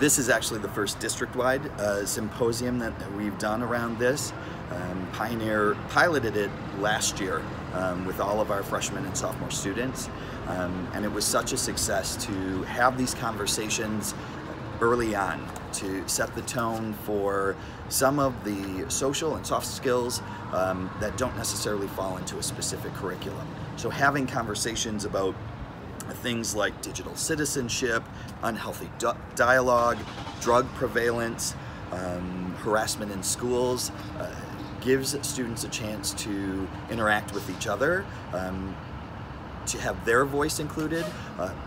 This is actually the first district-wide symposium that we've done around this. Pioneer piloted it last year with all of our freshmen and sophomore students, and it was such a success to have these conversations early on to set the tone for some of the social and soft skills that don't necessarily fall into a specific curriculum. So having conversations about things like digital citizenship, unhealthy dialogue, drug prevalence, harassment in schools, gives students a chance to interact with each other, to have their voice included,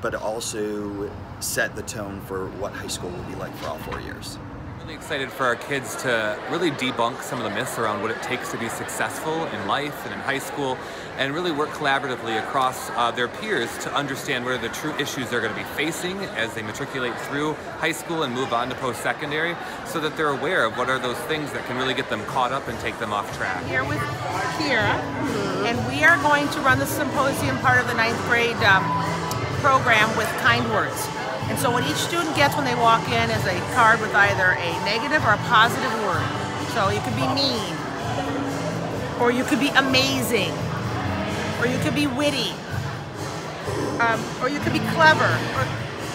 but also set the tone for what high school will be like for all 4 years. Really excited for our kids to really debunk some of the myths around what it takes to be successful in life and in high school, and really work collaboratively across their peers to understand what are the true issues they're going to be facing as they matriculate through high school and move on to post-secondary, so that they're aware of what are those things that can really get them caught up and take them off track. Here with Kira, and we are going to run the symposium part of the 9th grade program with kind words. And so what each student gets when they walk in is a card with either a negative or a positive word. So you could be mean, or you could be amazing, or you could be witty, or you could be clever.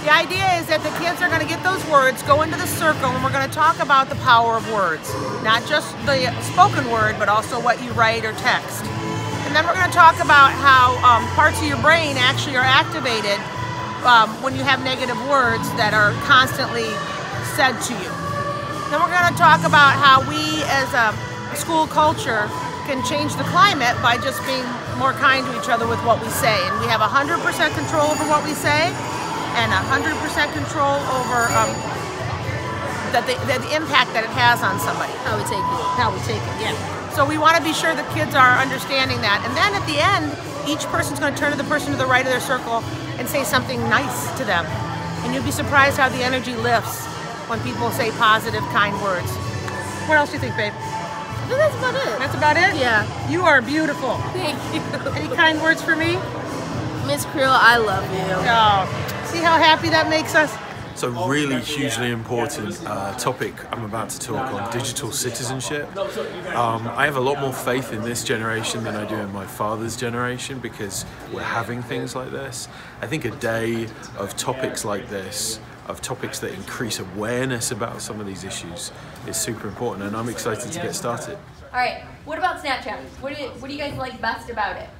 The idea is that the kids are going to get those words, go into the circle, and we're going to talk about the power of words. Not just the spoken word, but also what you write or text. And then we're going to talk about how parts of your brain actually are activated when you have negative words that are constantly said to you. Then we're going to talk about how we as a school culture can change the climate by just being more kind to each other with what we say. And we have 100% control over what we say, and 100% control over the impact that it has on somebody. How we take it. How we take it, yeah. So we want to be sure that kids are understanding that. And then at the end, each person's going to turn to the person to the right of their circle and say something nice to them. And you'll be surprised how the energy lifts when people say positive, kind words. What else do you think, babe? I think that's about it. That's about it? Yeah. You are beautiful. Thank you. Any kind words for me? Miss Creel, I love you. Oh, see how happy that makes us? So really hugely important topic I'm about to talk on, digital citizenship. I have a lot more faith in this generation than I do in my father's generation, because we're having things like this. I think a day of topics like this, of topics that increase awareness about some of these issues, is super important, and I'm excited to get started. All right, what about Snapchat? What do you guys like best about it?